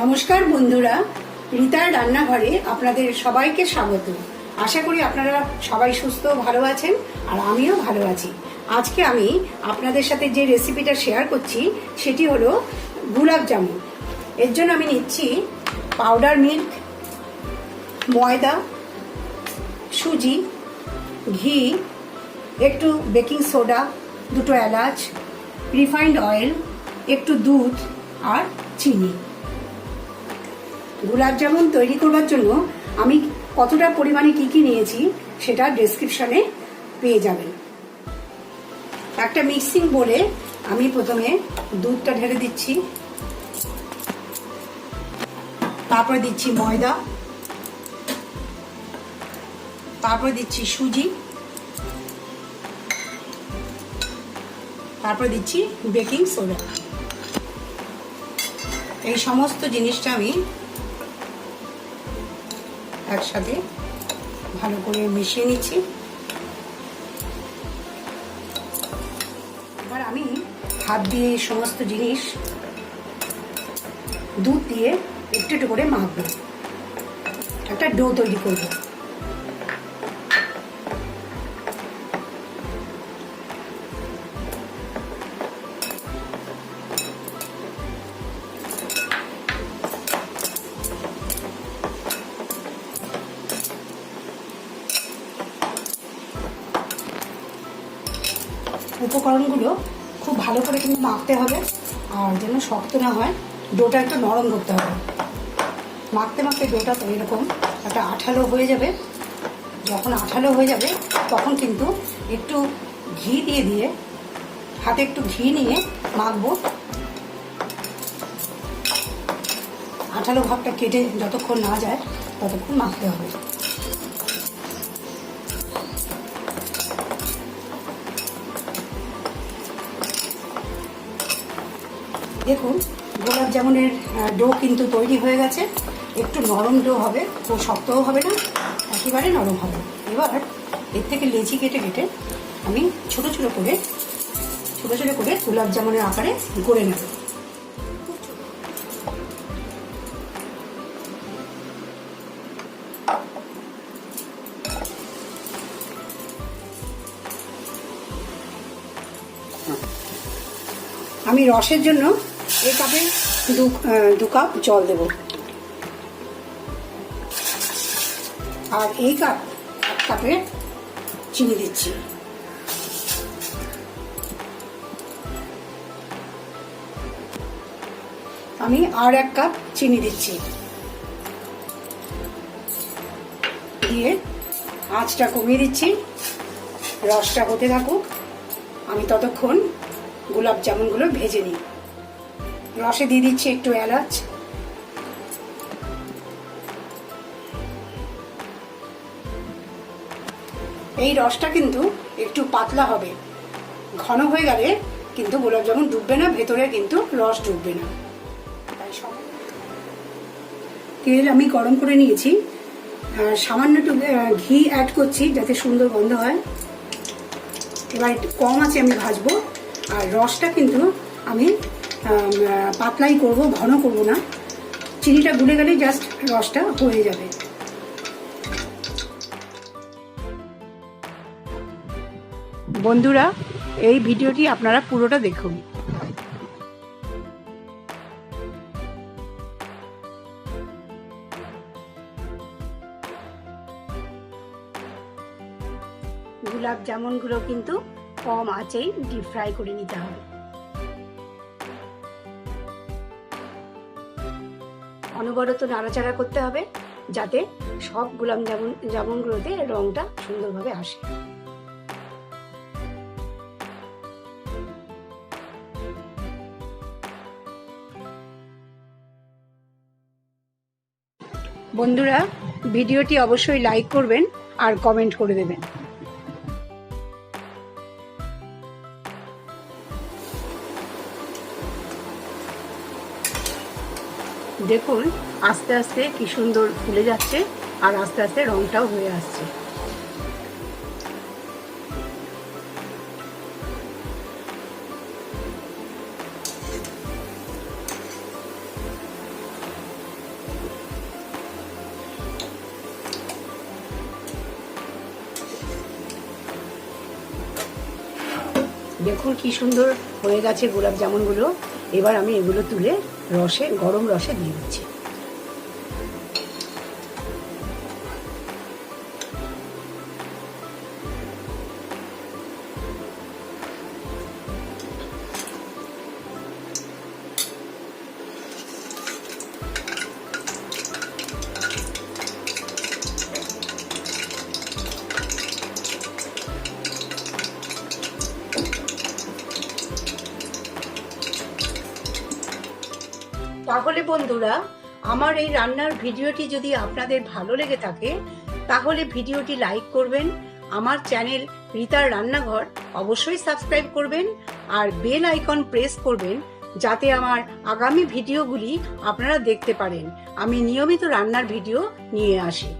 নমস্কার বন্ধুরা, রিতার রান্নাঘরে আপনাদের সবাইকে স্বাগত। আশা করি আপনারা সবাই সুস্থ ভালো আছেন আর আমিও ভালো আছি। আজকে আমি আপনাদের সাথে যে রেসিপিটা শেয়ার করছি সেটি হলো গুলাব জামুন। এর জন্য আমি নিচ্ছি পাউডার মিল্ক, ময়দা, সুজি, ঘি, একটু বেকিং সোডা, দুটো এলাচ, রিফাইন্ড অয়েল, একটু দুধ আর চিনি। গুলাব জামুন তৈরি করবার জন্য আমি কতটা পরিমাণে কি নিয়েছি সেটা ডেসক্রিপশনে পেয়ে যাবেন। একটা মিক্সিং বোলে আমি প্রথমে দুধটা ঢেলে দিচ্ছি, তারপরে দিচ্ছি ময়দা, তারপরে দিচ্ছি সুজি, তারপরে দিচ্ছি বেকিং সোডা। এই সমস্ত জিনিসটা আমি একসাথে ভালো করে মিশিয়ে নিচ্ছি। এবার আমি হাত দিয়ে এই সমস্ত জিনিস দুধ দিয়ে একটু একটু করে মাখবো, একটা ডো তৈরি করবো। উপকরণগুলো খুব ভালো করে কিন্তু মাখতে হবে, আর যেন শক্ত না হয়। ডোটা একটু নরম করতে হবে। মাখতে মাখতে ডোটা তো এরকম একটা আঠালো হয়ে যাবে। যখন আঠালো হয়ে যাবে তখন কিন্তু একটু ঘি দিয়ে হাতে একটু ঘি নিয়ে মাখবো। আঠালো ভাবটা কেটে যতক্ষণ না যায় ততক্ষণ মাখতে হবে। দেখুন, গোলাপ জামুনের ডো কিন্তু তৈরি হয়ে গেছে। একটু নরম ডো হবে, খুব শক্তও হবে না, একেবারে নরম হবে। এবার এর থেকে লেচি কেটে কেটে আমি ছোট ছোট করে গোলাপ জামুনের আকারে গড়ে নেব। আমি রসের জন্য এই কাপে দু কাপ জল দেব, আর এই এক কাপে চিনি দিচ্ছি। আমি আর এক কাপ চিনি দিচ্ছি, দিয়ে আঁচটা কমিয়ে দিচ্ছি। রসটা হতে থাকুক, আমি ততক্ষণ গোলাপ জামুনগুলো ভেজে নিই। রসে দিয়ে দিচ্ছি একটু এলাচ, এই রসটা কিন্তু একটু পাতলা হবে। ঘন হয়ে গেলে কিন্তু গোলাপ জামুন ডুববে না, ভেতরে কিন্তু রস ডুববে না। তেল আমি গরম করে নিয়েছি, সামান্য একটু ঘি অ্যাড করছি যাতে সুন্দর গন্ধ হয়। এবার একটু কম আছে আমি ভাজবো। আর রসটা কিন্তু আমি পাতলাই করব, ঘন করব না। চিনিটা গুলে গেলে জাস্ট রসটা হয়ে যাবে। বন্ধুরা, এই ভিডিওটি আপনারা পুরোটা দেখুন। গোলাপ জামুনগুলো কিন্তু কম আঁচেই ডিপ ফ্রাই করে নিতে হবে। অনবরত নাড়াচাড়া করতে হবে যাতে সব গোলাপ জামুনগুলোতে রংটা সুন্দরভাবে আসে। বন্ধুরা, ভিডিওটি অবশ্যই লাইক করবেন আর কমেন্ট করে দেবেন। দেখুন, আস্তে আস্তে কি সুন্দর ফুলে যাচ্ছে আর আস্তে আস্তে রংটাও হয়ে আসছে। দেখুন কি সুন্দর হয়ে গেছে গোলাপ জামুনগুলো। এবার আমি এগুলো তুলে গরম রসে দিয়ে দিচ্ছি। তাহলে বন্ধুরা, আমার এই রান্নার ভিডিওটি যদি আপনাদের ভালো লেগে থাকে তাহলে ভিডিওটি লাইক করবেন, আমার চ্যানেল রিতার রান্নাঘর অবশ্যই সাবস্ক্রাইব করবেন আর বেল আইকন প্রেস করবেন যাতে আমার আগামী ভিডিওগুলি আপনারা দেখতে পারেন। আমি নিয়মিত রান্নার ভিডিও নিয়ে আসি।